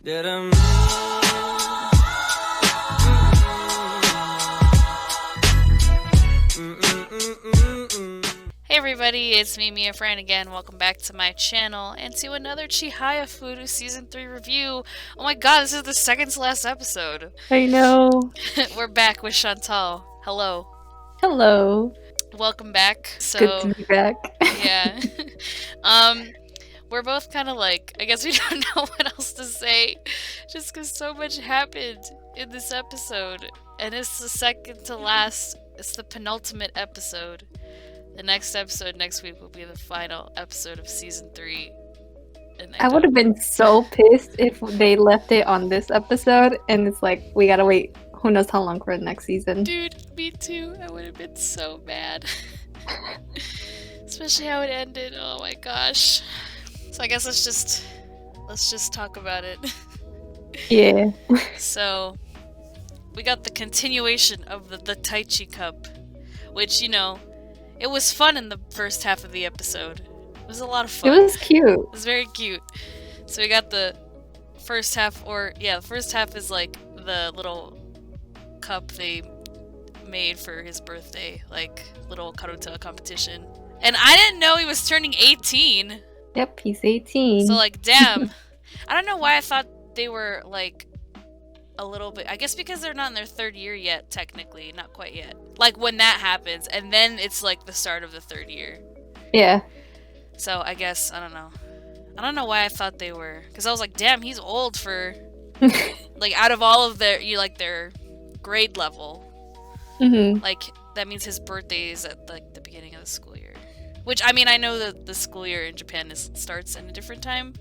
Hey everybody, it's me, MiaFran again. Welcome back to my channel and to another Chihayafuru Season 3 review. Oh my god, this is the second to last episode. I know. We're back with Chantal. Hello. Hello. Welcome back. So, good to be back. Yeah. We're both kind of like, I guess we don't know what else to say, just because so much happened in this episode. And it's the second to last, it's the penultimate episode. The next episode next week will be the final episode of Season 3. And I would have been so pissed if they left it on this episode, and it's like, we gotta wait who knows how long for the next season. Dude, me too. I would have been so mad. Especially how it ended. Oh my gosh. So I guess let's just talk about it. Yeah. So, we got the continuation of the Taichi Cup, which, you know, it was fun in the first half of the episode. It was a lot of fun. It was cute. It was very cute. So we got the first half, the first half is like the little cup they made for his birthday, like little karuta competition. And I didn't know he was turning 18. Yep, he's 18. So like, damn. I don't know why I thought they were like a little bit, I guess because they're not in their third year yet, technically, not quite yet. Like when that happens, and then it's like the start of the third year. Yeah. So I guess, I don't know. I don't know why I thought they were, because I was like, damn, he's old for, like, out of all of their, their grade level. Mm-hmm. Like, that means his birthday is at, like, the beginning of the school year. Which, I mean, I know that the school year in Japan starts in a different time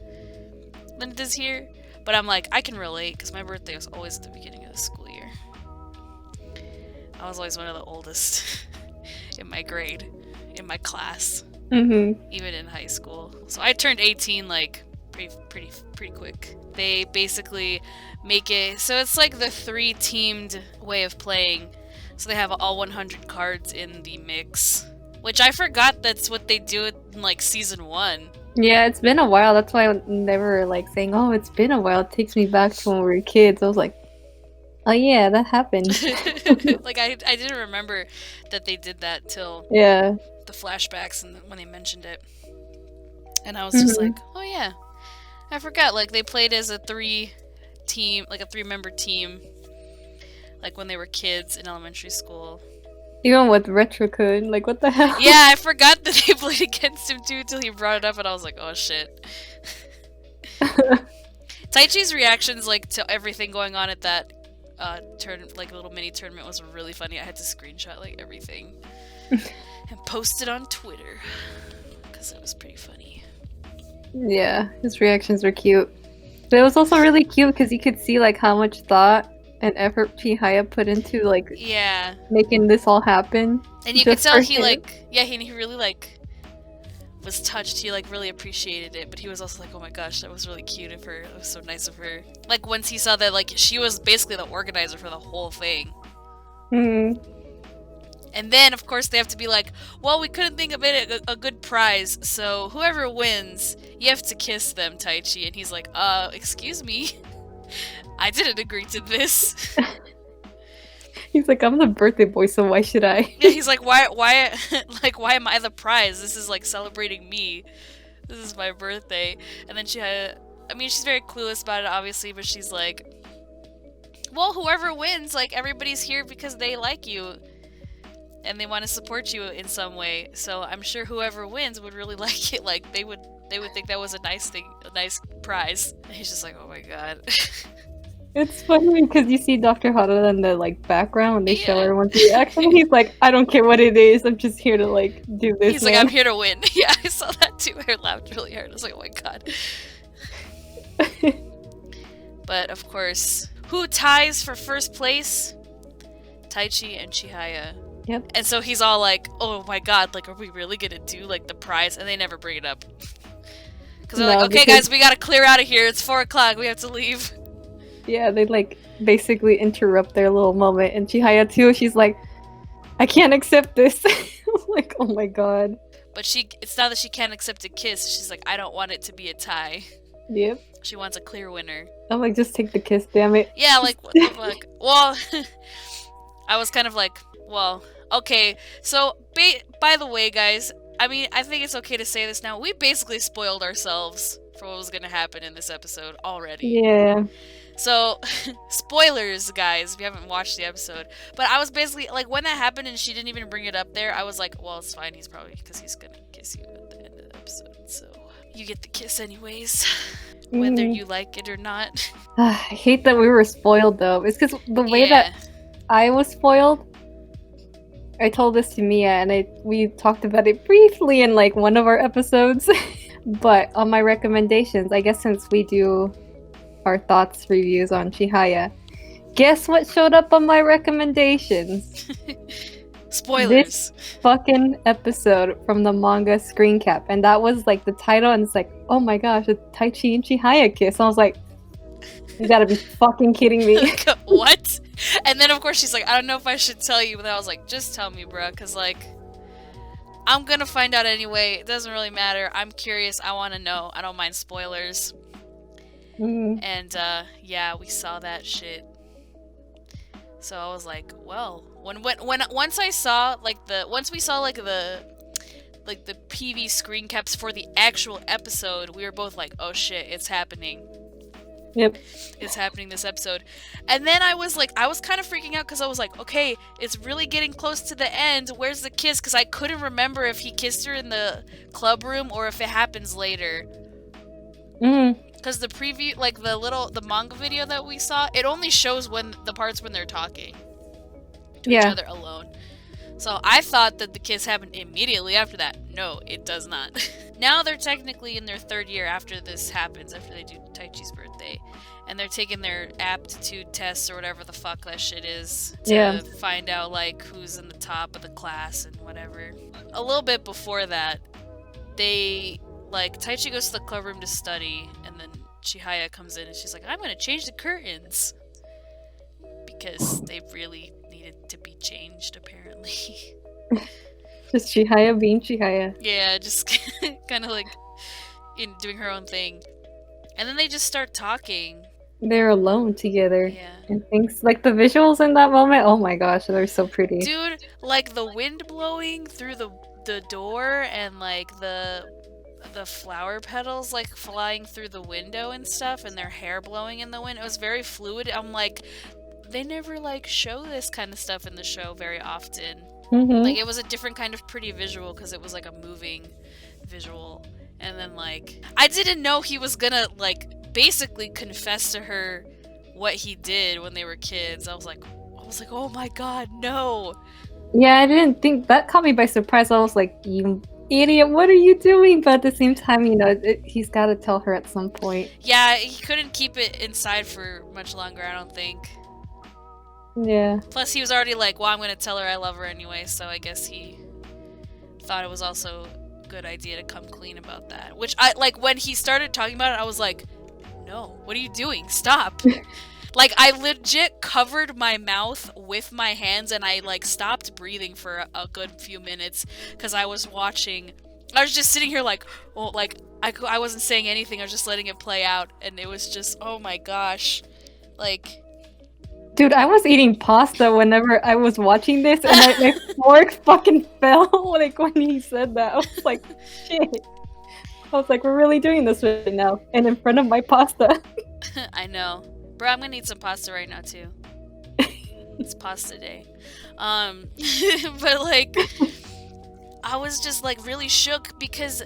than it does here. But I'm like, I can relate, because my birthday was always at the beginning of the school year. I was always one of the oldest in my grade, in my class, even in high school. So I turned 18, like, pretty quick. They basically make it, so it's like the 3-teamed way of playing. So they have all 100 cards in the mix, which I forgot that's what they do in, like, Season 1. Yeah, it's been a while. That's why they were like saying, "Oh, it's been a while." It takes me back to when we were kids. I was like, "Oh yeah, that happened." Like I didn't remember that they did that till the flashbacks and when they mentioned it, and I was just like, "Oh yeah, I forgot." Like they played as a 3-member team, like when they were kids in elementary school. Even with Retrocode, like, what the hell? Yeah, I forgot that they played against him too until he brought it up, and I was like, oh shit. Taichi's reactions, like, to everything going on at that little mini tournament was really funny. I had to screenshot, like, everything and post it on Twitter because it was pretty funny. Yeah, his reactions were cute. But it was also really cute because you could see, like, how much thought and effort Chihaya put into, like, making this all happen. And you could tell he, like, he really, like, was touched. He, like, really appreciated it. But he was also like, oh my gosh, that was really cute of her. It was so nice of her. Like, once he saw that, like, she was basically the organizer for the whole thing. And then, of course, they have to be like, well, we couldn't think of it a good prize, so whoever wins, you have to kiss them, Taichi. And he's like, excuse me? I didn't agree to this. He's like, I'm the birthday boy, so why should I? Yeah, he's like, why am I the prize? This is like celebrating me. This is my birthday. And then she's very clueless about it, obviously, but she's like, well, whoever wins, like, everybody's here because they like you. And they want to support you in some way. So I'm sure whoever wins would really like it. Like, they would think that was a nice thing, a nice prize. And he's just like, oh my god. It's funny because you see Dr. Hara in the, like, background when they show everyone's reaction. He's like, I don't care what it is. I'm just here to, like, do this. He's like, I'm here to win. Yeah, I saw that too. I laughed really hard. I was like, oh my god. But of course, who ties for first place? Taichi and Chihaya. Yep. And so he's all like, oh my god, like, are we really gonna do, like, the prize? And they never bring it up. Because they're like, okay, guys, we gotta clear out of here. It's 4 o'clock. We have to leave. Yeah, they, like, basically interrupt their little moment. And Chihaya, too, she's like, I can't accept this. I'm like, oh my god. But it's not that she can't accept a kiss. She's like, I don't want it to be a tie. Yep. She wants a clear winner. I'm like, just take the kiss, damn it. Yeah, like, what the fuck? Well, I was kind of like, well, okay. So, by the way, guys, I mean, I think it's okay to say this now. We basically spoiled ourselves for what was going to happen in this episode already. Yeah. So, spoilers, guys, if you haven't watched the episode. But I was basically, like, when that happened and she didn't even bring it up there, I was like, well, it's fine. He's probably, because he's going to kiss you at the end of the episode. So, you get the kiss anyways. Whether you like it or not. I hate that we were spoiled, though. It's because the way that I was spoiled, I told this to Mia, and we talked about it briefly in, like, one of our episodes. But on my recommendations, I guess since we do our thoughts reviews on Chihaya, guess what showed up on my recommendations? Spoilers. This fucking episode from the manga screen cap, and that was like the title, and it's like, oh my gosh, a Taichi and Chihaya kiss. I was like, you gotta be fucking kidding me. What? And then of course she's like, I don't know if I should tell you, but I was like, just tell me, bruh, because like, I'm gonna find out anyway. It doesn't really matter. I'm curious. I want to know. I don't mind spoilers. And yeah, we saw that shit. So I was like, well, once we saw the PV screen caps for the actual episode, we were both like, oh shit, it's happening. Yep. It's happening this episode. And then I was kind of freaking out because I was like, okay, it's really getting close to the end. Where's the kiss? Because I couldn't remember if he kissed her in the club room or if it happens later. Because the preview, like the manga video that we saw, it only shows the parts when they're talking to each other alone. So I thought that the kiss happened immediately after that. No, it does not. Now they're technically in their 3rd year after this happens, after they do Taichi's birthday. And they're taking their aptitude tests or whatever the fuck that shit is to find out like who's in the top of the class and whatever. A little bit before that, Taichi goes to the club room to study, and then Chihaya comes in and she's like, I'm gonna change the curtains. Because they really needed to be changed, apparently. Just Chihaya being Chihaya. Yeah, just kind of like doing her own thing. And then they just start talking. They're alone together. Yeah. And things like the visuals in that moment, oh my gosh, they're so pretty. Dude, like the wind blowing through the door and like the flower petals like flying through the window and stuff, and their hair blowing in the wind. It was very fluid. I'm like, they never like show this kind of stuff in the show very often. Like it was a different kind of pretty visual because it was like a moving visual. And then like, I didn't know he was gonna like basically confess to her what he did when they were kids. I was like, oh my god, no. Yeah, I didn't think that caught me by surprise. I was like, you idiot, what are you doing? But at the same time, you know, he's got to tell her at some point. Yeah, he couldn't keep it inside for much longer, I don't think. Yeah. Plus, he was already like, well, I'm going to tell her I love her anyway, so I guess he thought it was also a good idea to come clean about that. Which, when he started talking about it, I was like, no, what are you doing? Stop. Like, I legit covered my mouth with my hands, and I, like, stopped breathing for a good few minutes, because I was watching. I was just sitting here like, well, like, I wasn't saying anything, I was just letting it play out, and it was just, oh my gosh. Like... Dude, I was eating pasta whenever I was watching this, and my fork fucking fell, like, when he said that. I was like, shit. I was like, we're really doing this right now, and in front of my pasta. I know. Bro, I'm gonna eat some pasta right now, too. It's pasta day. But, like, I was just, like, really shook because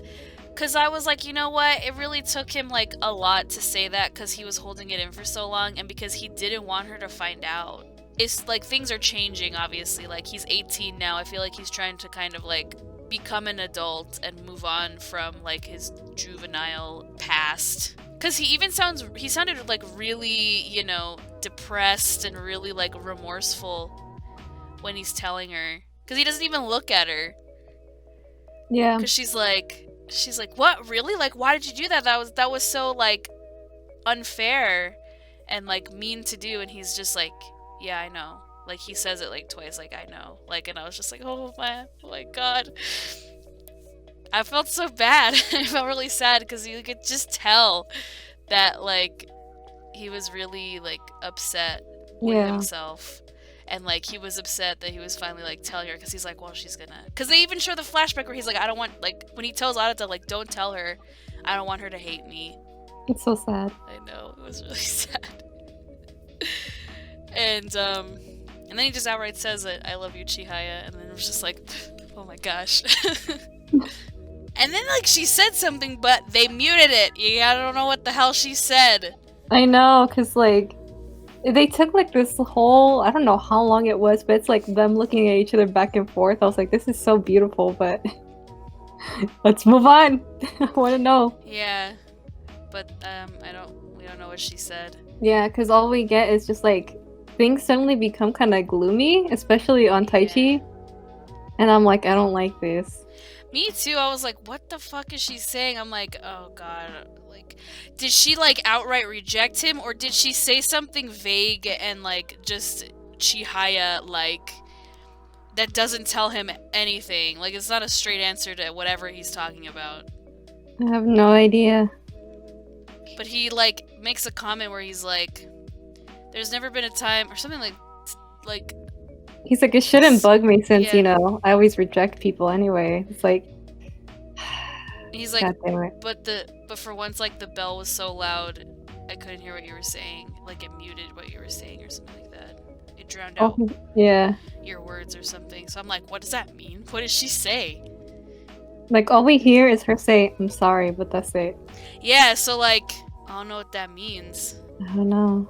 I was like, you know what? It really took him, like, a lot to say that because he was holding it in for so long and because he didn't want her to find out. It's, like, things are changing, obviously. Like, he's 18 now. I feel like he's trying to kind of, like, become an adult and move on from, like, his juvenile past. Because he sounded, like, really, you know, depressed and really, like, remorseful when he's telling her. Because he doesn't even look at her. Yeah. Because she's like, what, really? Like, why did you do that? That was so, like, unfair and, like, mean to do. And he's just like, yeah, I know. Like, he says it, like, twice, like, I know. Like, and I was just like, oh my god. I felt so bad. I felt really sad because you could just tell that like he was really like upset with himself. And like he was upset that he was finally like telling her, because he's like, well, she's gonna, because they even show the flashback where he's like, I don't want, like when he tells Arata, like, don't tell her, I don't want her to hate me. It's so sad. I know, it was really sad. And then he just outright says it, I love you, Chihaya, and then it was just like, oh my gosh. And then like she said something, but they muted it. I don't know what the hell she said. I know, because like they took like this whole, I don't know how long it was, but it's like them looking at each other back and forth. I was like, this is so beautiful, but let's move on. I want to know. Yeah, but we don't know what she said. Yeah, because all we get is just like things suddenly become kind of gloomy, especially on Taichi. And I'm like, I don't like this. Me too. I was like, what the fuck is she saying? I'm like, oh god. Like, did she like outright reject him, or did she say something vague and like just Chihaya like that doesn't tell him anything? Like, it's not a straight answer to whatever he's talking about. I have no idea. But he like makes a comment where he's like, there's never been a time, or something like he's like, it shouldn't bug me since, you know, I always reject people anyway. It's like, he's like, but for once, like, the bell was so loud, I couldn't hear what you were saying. Like, it muted what you were saying or something like that. It drowned out your words or something. So I'm like, what does that mean? What does she say? Like, all we hear is her say, I'm sorry, but that's it. Yeah, so like, I don't know what that means. I don't know.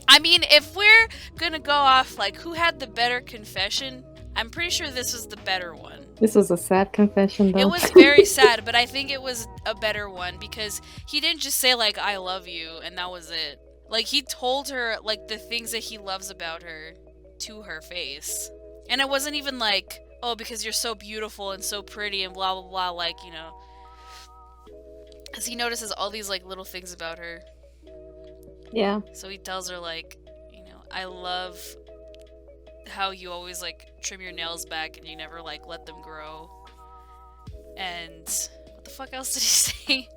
I mean, if we're gonna go off, like, who had the better confession, I'm pretty sure this was the better one. This was a sad confession, though. It was very sad, but I think it was a better one, because he didn't just say, like, I love you, and that was it. Like, he told her, like, the things that he loves about her to her face. And it wasn't even like, oh, because you're so beautiful and so pretty and blah, blah, blah, like, you know. Because he notices all these, like, little things about her. Yeah. So he tells her, like, you know, I love how you always, like, trim your nails back and you never, like, let them grow. And what the fuck else did he say?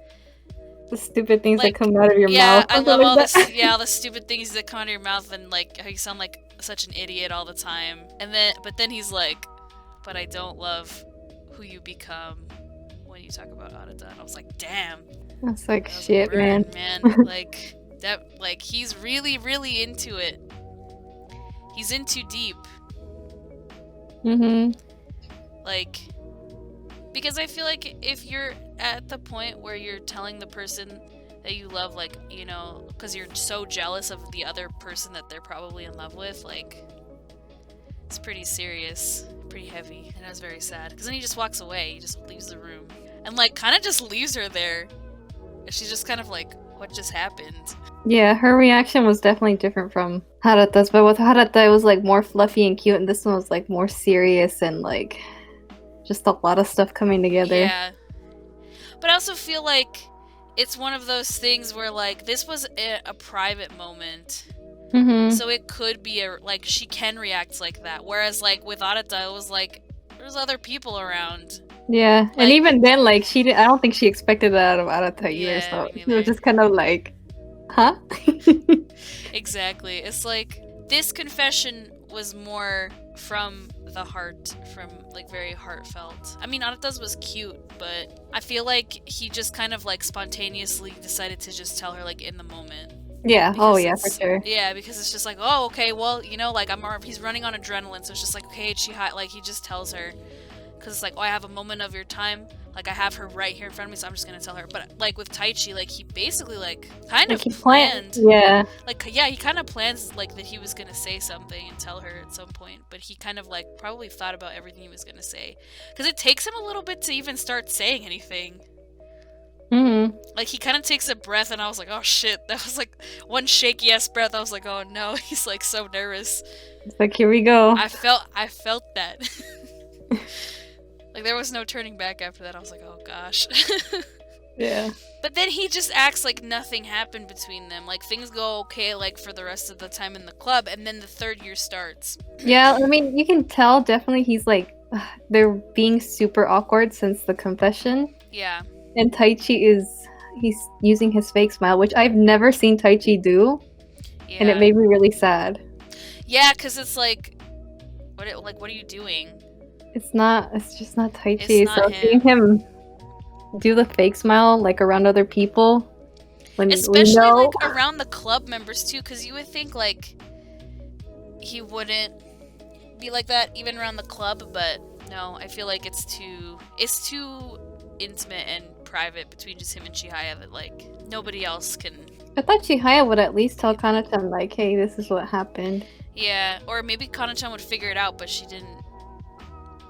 The stupid things that come out of your mouth. Yeah, I love all this. Yeah, all the stupid things that come out of your mouth, and like how you sound like such an idiot all the time. And but then he's like, but I don't love who you become when you talk about Arata. And I was like, damn. That's like, shit, man. Like that. Like, he's really, really into it. He's in too deep. Mm-hmm. Like, because I feel like if you're at the point where you're telling the person that you love, like, you know, because you're so jealous of the other person that they're probably in love with, like, it's pretty serious, pretty heavy. And I was very sad, because then he just walks away, he just leaves the room. And, like, kind of just leaves her there. And she's just kind of like, what just happened? Yeah, her reaction was definitely different from Harata's, but with Harata it was, like, more fluffy and cute, and this one was, like, more serious and, like, just a lot of stuff coming together. Yeah. But I also feel like it's one of those things where, like, this was a private moment. Mm-hmm. So it could be like, she can react like that. Whereas, like, with Arata, it was like, there's other people around. Yeah, like, and even then, like, I don't think she expected that out of Arata either, so it was just kind of like, huh? Exactly. It's like, this confession was more from the heart, from, like, very heartfelt. I mean, Arata's was cute, but I feel like he just kind of, like, spontaneously decided to just tell her, like, in the moment. Yeah, Because yeah, for sure. Yeah, because it's just like, oh, okay, well, you know, like, he's running on adrenaline, so it's just like, okay, Chihaya, like, he just tells her. Because it's like, oh, I have a moment of your time. Like, I have her right here in front of me, so I'm just gonna tell her. But, like, with Taichi, like, he basically, like, kind of planned. Yeah. Like, yeah, he kind of plans, like, that he was gonna say something and tell her at some point. But he kind of, like, probably thought about everything he was gonna say. Because it takes him a little bit to even start saying anything. Mm-hmm. Like, he kind of takes a breath, and I was like, oh, shit. That was, like, one shaky-ass breath. I was like, oh, no. He's, like, so nervous. It's like, here we go. I felt that. Like, there was no turning back after that. I was like, oh, gosh. Yeah. But then he just acts like nothing happened between them. Like, things go okay, like, for the rest of the time in the club, and then the third year starts. Yeah, I mean, you can tell, definitely, he's, like, they're being super awkward since the confession. Yeah. And Taichi is he's using his fake smile, which I've never seen Taichi do, and it made me really sad. Yeah, because it's like, what are you doing? It's just not Taichi. It's not so him. seeing him do the fake smile like around other people, when especially we know, like around the club members too, because you would think like he wouldn't be like that even around the club, but no, I feel like it's too intimate and private between just him and Chihaya that like nobody else can. I thought Chihaya would at least tell Kana-chan like, hey, this is what happened. Yeah, or maybe Kana-chan would figure it out, but she didn't.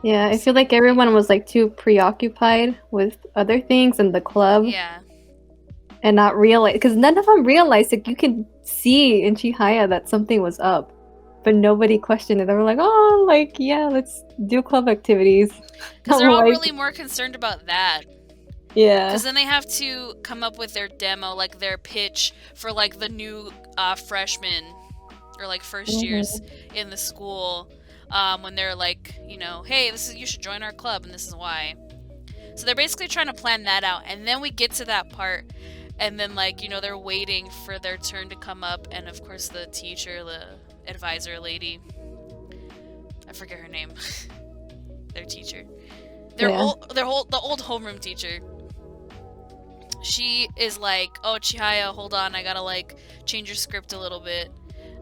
Yeah, I feel like everyone was like too preoccupied with other things in the club. Yeah. And not realize, because none of them realized, like, you can see in Chihaya that something was up, but nobody questioned it. They were like, oh, like, yeah, let's do club activities. Because they're all really more concerned about that. Yeah. Because then they have to come up with their demo, like their pitch for like the new freshmen or like first years in the school, when they're like, you know, hey, you should join our club and this is why. So they're basically trying to plan that out, and then we get to that part, and then like, you know, they're waiting for their turn to come up, and of course the teacher, the advisor lady, I forget her name, their teacher, the old homeroom teacher. She is like, oh, Chihaya, hold on, I gotta like change your script a little bit.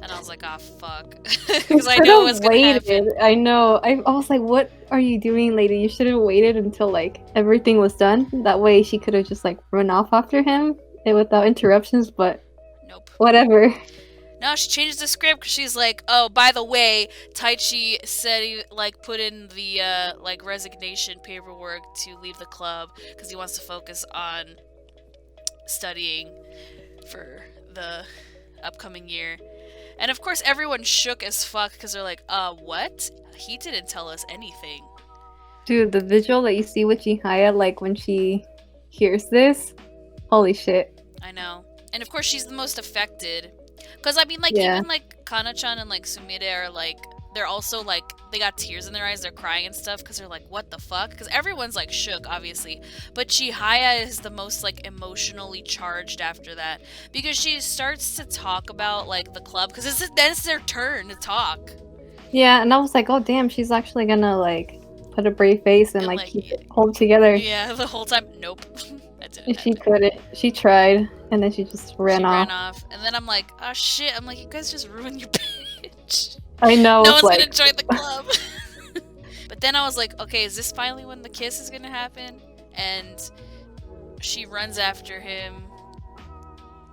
And I was like, ah, oh, fuck. Because I know what's gonna happen. I know. I was like, what are you doing, lady? You should have waited until like everything was done. That way she could have just like run off after him without interruptions, but nope. Whatever. No, she changes the script because she's like, oh, by the way, Taichi said he like put in the like resignation paperwork to leave the club because he wants to focus on studying for the upcoming year. And of course everyone shook as fuck because they're like, what? He didn't tell us anything. Dude, the visual that you see with Chihaya, like when she hears this, holy shit. I know. And of course she's the most affected. Because I mean, like, even like Kana-chan and like Sumire are like, they're also like, they got tears in their eyes, they're crying and stuff because they're like, what the fuck? Because everyone's like shook, obviously, but Chihaya is the most like emotionally charged after that because she starts to talk about like the club because then it's their turn to talk. Yeah, and I was like, oh damn, she's actually gonna like put a brave face and like keep it hold together. Yeah, the whole time. Nope. That didn't she couldn't. She tried, and then she just ran off. And then I'm like, oh shit. I'm like, you guys just ruined your pitch. I know. No one's gonna join the club. But then I was like, okay, is this finally when the kiss is gonna happen? And she runs after him,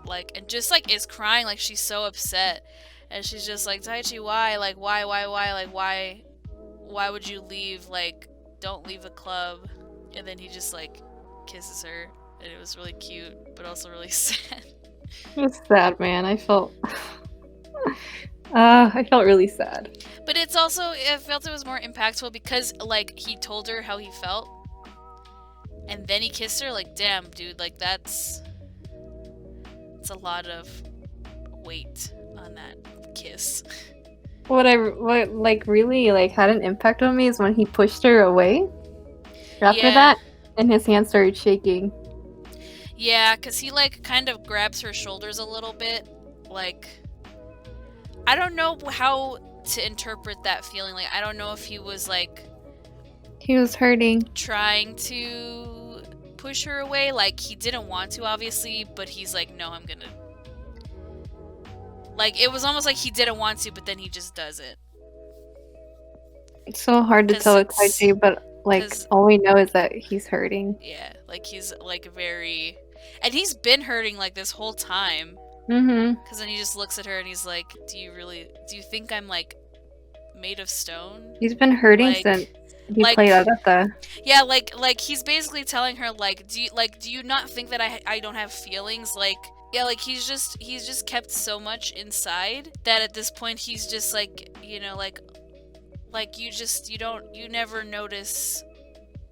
like, and just like is crying, like she's so upset, and she's just like, Taichi, why? Like, why? Like, why would you leave? Like, don't leave the club. And then he just like kisses her, and it was really cute, but also really sad. It was sad, man. I felt really sad. But it's also, I felt it was more impactful because, like, he told her how he felt, and then he kissed her. Like, damn, dude, like, it's a lot of weight on that kiss. What like really like had an impact on me is when he pushed her away. After that, and his hand started shaking. Yeah, because he like kind of grabs her shoulders a little bit, like, I don't know how to interpret that feeling. Like, I don't know if he was like... He was hurting. Trying to push her away. Like, he didn't want to, obviously, but he's like, no, I'm gonna... Like, it was almost like he didn't want to, but then he just does it. It's so hard to tell with Taichi, but, like, all we know is that he's hurting. Yeah, like, he's, like, very... And he's been hurting, like, this whole time. Mm-hmm. Because then he just looks at her and he's like, do you think I'm, like, made of stone? He's been hurting like, since he played Agata. Yeah, like, he's basically telling her, like, do you not think that I don't have feelings? Like, yeah, like, he's just kept so much inside that at this point he's just, like, you know, like, you never notice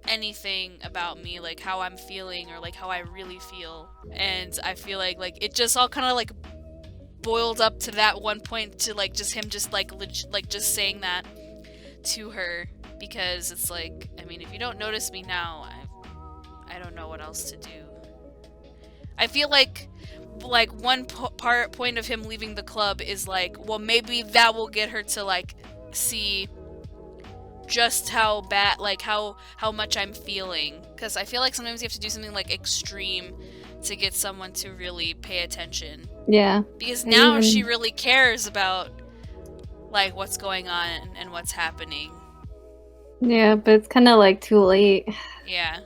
anything about me, like how I'm feeling or like how I really feel. And I feel like it just all kind of like boiled up to that one point to like just him just like just saying that to her, because it's like, I mean, if you don't notice me now, I don't know what else to do. I feel like one point of him leaving the club is like, well, maybe that will get her to like see just how bad, like how much I'm feeling, because I feel like sometimes you have to do something like extreme to get someone to really pay attention. Yeah. Because now she really cares about like what's going on and what's happening. Yeah, but it's kind of like too late. Yeah.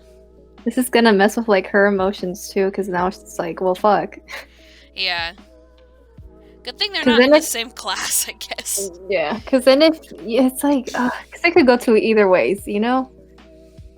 This is gonna mess with like her emotions too, because now it's like, well, fuck. Yeah. Good thing they're not in the same class, I guess. Yeah, because then it's like, because it could go to either ways, you know?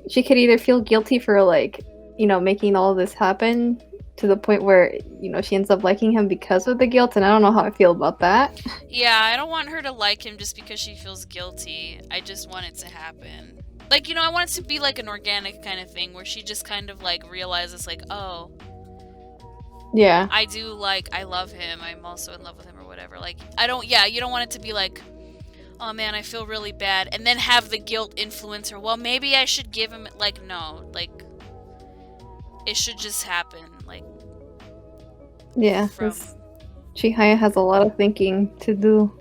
She could either feel guilty for like, you know, making all this happen to the point where, you know, she ends up liking him because of the guilt, and I don't know how I feel about that. Yeah, I don't want her to like him just because she feels guilty. I just want it to happen. Like, you know, I want it to be like an organic kind of thing where she just kind of like realizes like, oh, yeah, I love him, I'm also in love with him or whatever. Like, you don't want it to be like, oh man, I feel really bad, and then have the guilt influence her. Well, maybe I should give him, like, no, like, it should just happen, like. Yeah, Chihaya has a lot of thinking to do.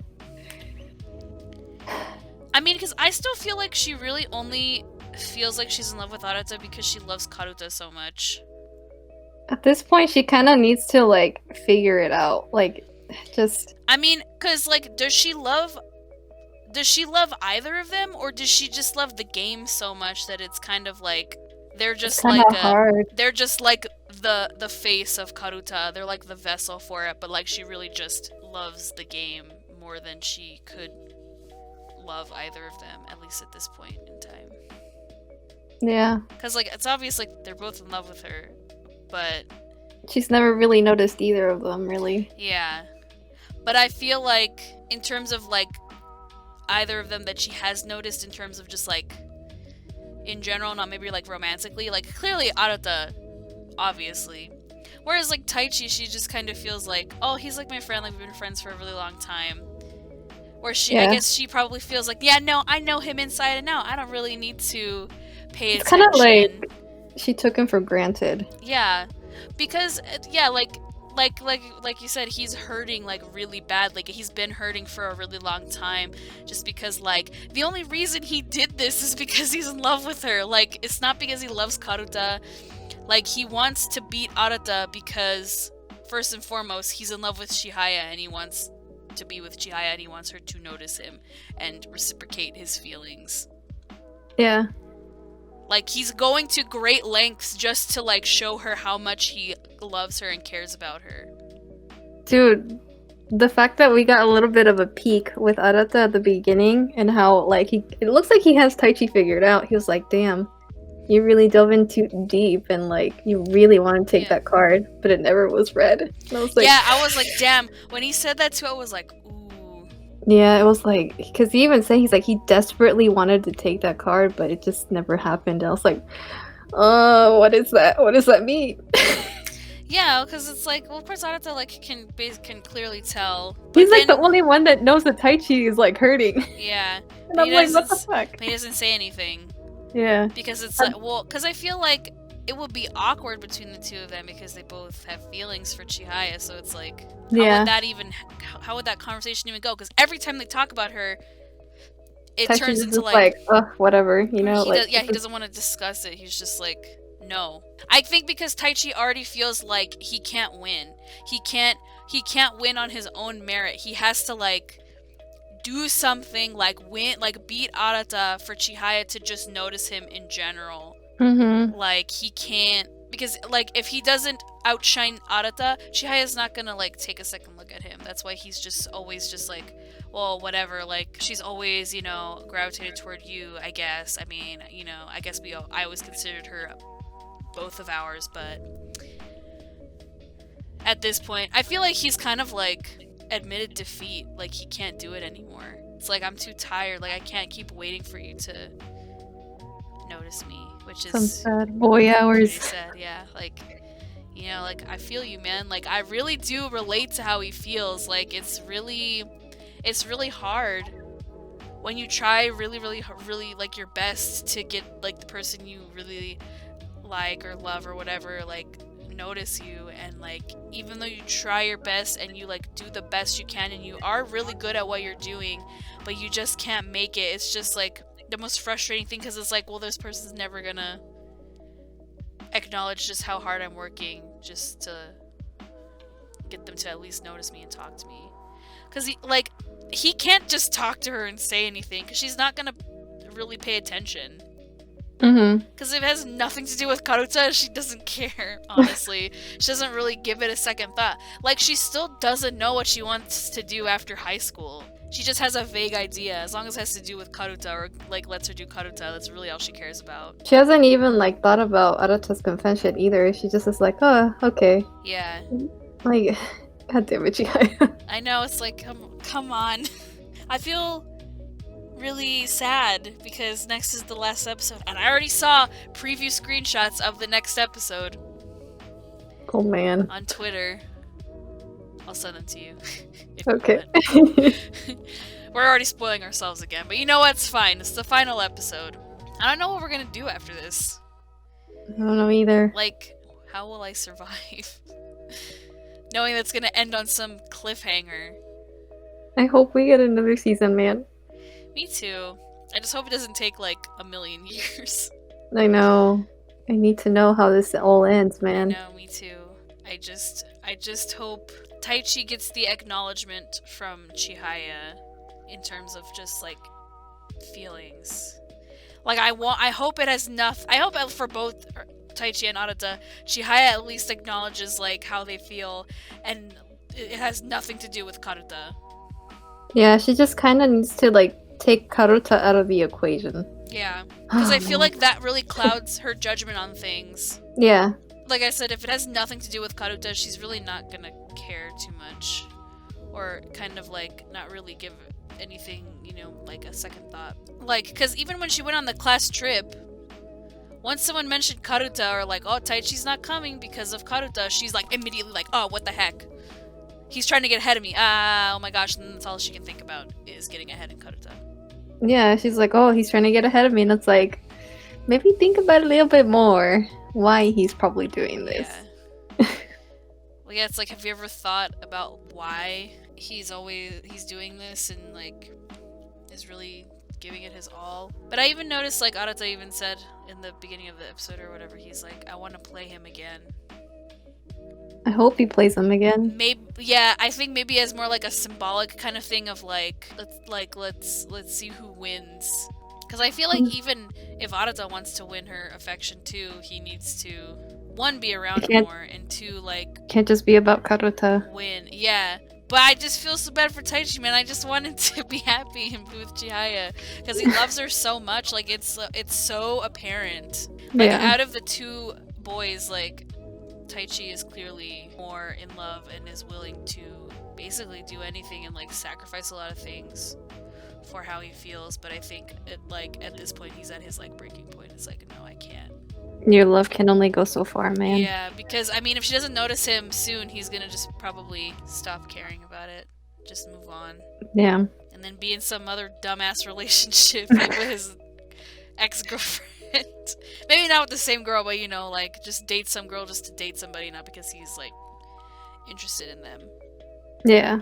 I mean, because I still feel like she really only feels like she's in love with Arata because she loves Karuta so much. At this point, she kind of needs to, like, figure it out. Like, just... I mean, because, like, does she love either of them? Or does she just love the game so much that it's kind of like... They're just like they're just like the face of Karuta. They're like the vessel for it, but like she really just loves the game more than she could love either of them, at least at this point in time. Yeah. Because like it's obvious like they're both in love with her, but she's never really noticed either of them, really. Yeah. But I feel like in terms of like either of them that she has noticed in terms of just like in general, not maybe like romantically, like clearly Arata, obviously. Whereas like Taichi, she just kind of feels like, oh, he's like my friend, like we've been friends for a really long time. Where she, I guess she probably feels like, yeah, no, I know him inside and out. I don't really need to pay attention. It's kind of like she took him for granted. Yeah, because yeah, like you said, he's hurting like really bad. Like he's been hurting for a really long time, just because like the only reason he did this is because he's in love with her. Like it's not because he loves Karuta. Like he wants to beat Arata because first and foremost he's in love with Chihaya and he wants to be with Chihaya and he wants her to notice him and reciprocate his feelings. Yeah. Like, he's going to great lengths just to, like, show her how much he loves her and cares about her. Dude, the fact that we got a little bit of a peek with Arata at the beginning and how, like, it looks like he has Taichi figured out. He was like, damn, you really dove in too deep and, like, you really want to take that card, but it never was read. And I was like, yeah, I was like, damn. When he said that too, I was like, yeah, it was like, because he even said he's like, he desperately wanted to take that card, but it just never happened. I was like, what is that? What does that mean? Yeah, because it's like, well, of course, Arata like can clearly tell. He's like the only one that knows that Taichi is like hurting. Yeah, and I'm like, what the fuck? But he doesn't say anything. Yeah, because it's like, well, because I feel like it would be awkward between the two of them because they both have feelings for Chihaya, so it's like, how would that conversation even go? Because every time they talk about her, it Taichi's turns into like whatever, you know? He doesn't want to discuss it. He's just like, no. I think because Taichi already feels like he can't win. He can't win on his own merit. He has to like do something like win, like beat Arata for Chihaya to just notice him in general. Mm-hmm. Like he can't, because like if he doesn't outshine Arata, Chihaya's not gonna like take a second look at him. That's why he's just always just like, well, whatever, like she's always, you know, gravitated toward you, I guess. I mean, you know, I guess I always considered her both of ours, but at this point I feel like he's kind of like admitted defeat. Like he can't do it anymore. It's like, I'm too tired, like I can't keep waiting for you to notice me, which is some sad boy hours. Sad, yeah. Like, you know, like I feel you, man. Like I really do relate to how he feels. Like it's really hard when you try really like your best to get like the person you really like or love or whatever, like don't notice you, and like even though you try your best and you like do the best you can and you are really good at what you're doing, but you just can't make it. It's just like the most frustrating thing, because it's like, well, this person's never gonna acknowledge just how hard I'm working just to get them to at least notice me and talk to me. Because he can't just talk to her and say anything, because she's not gonna really pay attention. Because if it has nothing to do with Karuta, she doesn't care, honestly. She doesn't really give it a second thought. Like, she still doesn't know what she wants to do after high school. She just has a vague idea. As long as it has to do with Karuta, or like lets her do Karuta, that's really all she cares about. She hasn't even like thought about Arata's confession either. She just is like, oh, okay. Yeah. Like, god damn it, Chihaya. I know, it's like, come on. I feel really sad because next is the last episode, and I already saw preview screenshots of the next episode. Oh man. On Twitter. I'll send them to you. Okay. We're already spoiling ourselves again, but you know what? It's fine. It's the final episode. I don't know what we're gonna do after this. I don't know either. Like, how will I survive? Knowing that's gonna end on some cliffhanger. I hope we get another season, man. Me too. I just hope it doesn't take like a million years. I know. I need to know how this all ends, man. I know, me too. I just hope Taichi gets the acknowledgement from Chihaya in terms of just like feelings. Like I hope it has enough. I hope for both Taichi and Arata, Chihaya at least acknowledges like how they feel, and it has nothing to do with Karuta. Yeah, she just kind of needs to like take Karuta out of the equation. Yeah, because I feel like that really clouds her judgment on things. Yeah. Like I said, if it has nothing to do with Karuta, she's really not gonna care too much. Or kind of like not really give anything, you know, like a second thought. Like, because even when she went on the class trip, once someone mentioned Karuta, or like, oh, Taichi's not coming because of Karuta, she's like immediately like, oh, what the heck? He's trying to get ahead of me. Oh my gosh, and that's all she can think about is getting ahead in Karuta. Yeah, she's like, oh, he's trying to get ahead of me, and it's like, maybe think about it a little bit more. Why he's probably doing this. Yeah. Well, yeah, it's like, have you ever thought about why he's doing this and like is really giving it his all? But I even noticed, like, Arata even said in the beginning of the episode or whatever, he's like, I want to play him again. I hope he plays him again. Maybe, yeah, I think maybe as more like a symbolic kind of thing of like, let's see who wins. Because I feel like even if Arata wants to win her affection too, he needs to, one, be around more, and two, like, can't just be about Karuta. Win. Yeah. But I just feel so bad for Taichi, man. I just wanted to be happy and be with Chihaya because he loves her so much. Like, it's so apparent. Like, out of the two boys, like, Taichi is clearly more in love and is willing to basically do anything and like sacrifice a lot of things for how he feels. But I think at this point he's at his like breaking point. It's like, no, I can't. Your love can only go so far, man. Yeah, because I mean, if she doesn't notice him soon, he's gonna just probably stop caring about it, just move on. Yeah. And then be in some other dumbass relationship like with his ex-girlfriend. Maybe not with the same girl, but you know, like just date some girl just to date somebody, not because he's like interested in them. Yeah.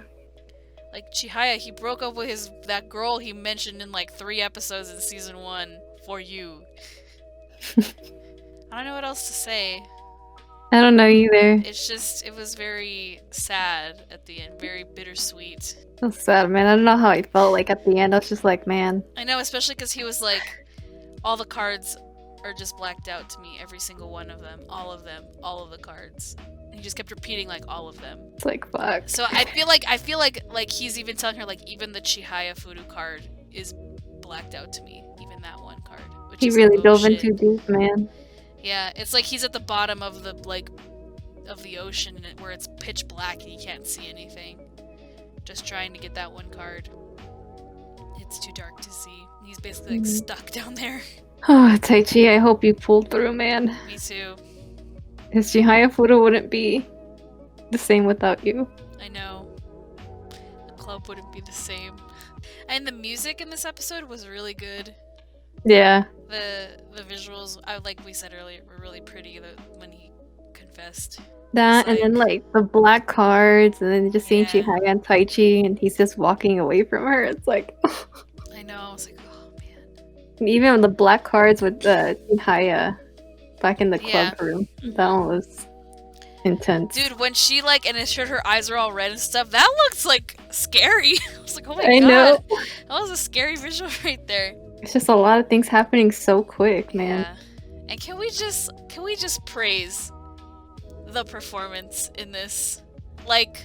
Like Chihaya, he broke up with that girl he mentioned in like 3 episodes in season 1 for you. I don't know what else to say. I don't know either. It's just, it was very sad at the end, very bittersweet. That's sad, man. I don't know how I felt like at the end. I was just like, man. I know, especially because he was like, all the cards are just blacked out to me, every single one of them, all of the cards. And he just kept repeating like all of them. It's like, fuck. So I feel like he's even telling her like even the Chihayafuru card is blacked out to me, even that one card. Which he is really like, dove into deep, man. Yeah, it's like he's at the bottom of the ocean where it's pitch black and he can't see anything. Just trying to get that one card. It's too dark to see. He's basically like stuck down there. Oh, Taichi, I hope you pulled through, man. Me too. His Chihayafuru wouldn't be the same without you. I know. The club wouldn't be the same. And the music in this episode was really good. Yeah. The visuals, like we said earlier, were really pretty when he confessed. That and then like the black cards, and then just seeing Yeah. Chihaya and Taichi, and he's just walking away from her. It's like, I know. I was like, oh man. and even the black cards with the Chihaya back in the Yeah. club room. That one was intense. Dude, when she like, and it showed her eyes are all red and stuff, that looks like scary. I was like, oh my I god. know. That was a scary visual right there. It's just a lot of things happening so quick, man. Yeah. And can we just praise the performance in this? Like,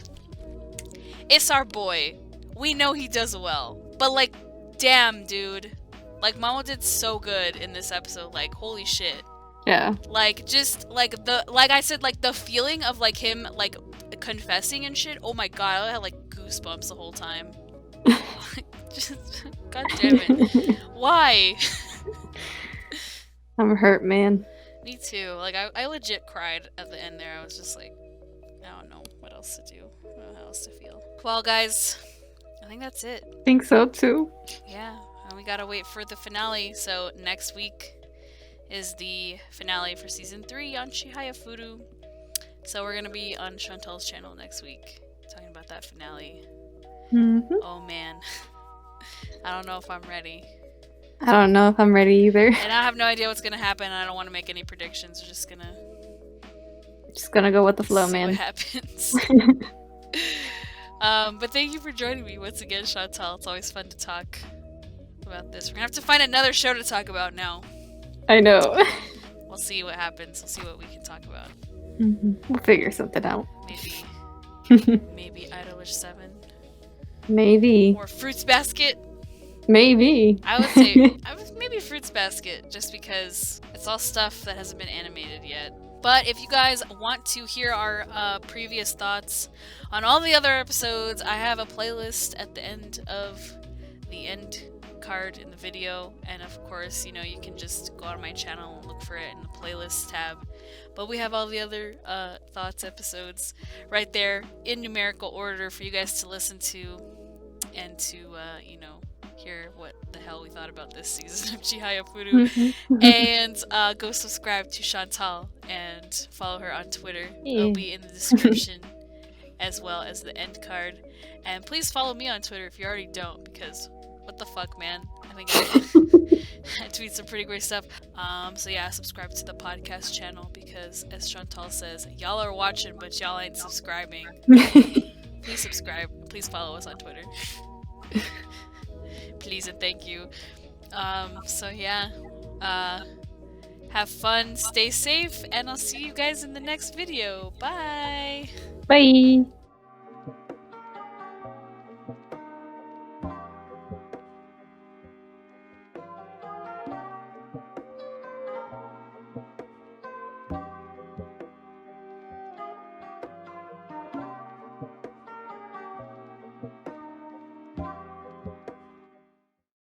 it's our boy. We know he does well. But like, damn, dude. Like, Momo did so good in this episode. Like, holy shit. Yeah. Like, just like like I said, like the feeling of like him like confessing and shit. Oh my god, I had like goosebumps the whole time. Just, god damn it. Why? I'm hurt, man. Me too. Like, I legit cried at the end there. I was just like, I don't know what else to do. I don't know how else to feel. Well, guys, I think that's it. I think so too. Yeah, and we gotta wait for the finale. So next week is the finale for season 3 on Chihayafuru. So we're gonna be on Chantal's channel next week talking about that finale. Oh man. I don't know if I'm ready. I don't know if I'm ready either. And I have no idea what's gonna happen. I don't want to make any predictions. We're just gonna go with the flow, see man. what happens. But thank you for joining me once again, Chantal. It's always fun to talk about this. We're gonna have to find another show to talk about now. I know. We'll see what happens. We'll see what we can talk about. We'll figure something out. Maybe Idolish 7. Maybe. Or Fruits Basket. Maybe. I would say maybe Fruits Basket, just because it's all stuff that hasn't been animated yet. But if you guys want to hear our previous thoughts on all the other episodes, I have a playlist at the end of the end card in the video, and of course, you know, you can just go on my channel and look for it in the playlist tab. But we have all the other thoughts episodes right there in numerical order for you guys to listen to and to you know, hear what the hell we thought about this season of Chihayafuru. And go subscribe to Chantal and follow her on Twitter. It'll be in the description as well as the end card. And please follow me on Twitter if you already don't, because what the fuck, man? I think I tweet some pretty great stuff. So yeah, subscribe to the podcast channel, because as Chantal says, y'all are watching but y'all ain't subscribing. Please subscribe. Please follow us on Twitter. Please and thank you. So yeah, have fun, stay safe, and I'll see you guys in the next video. Bye! Bye!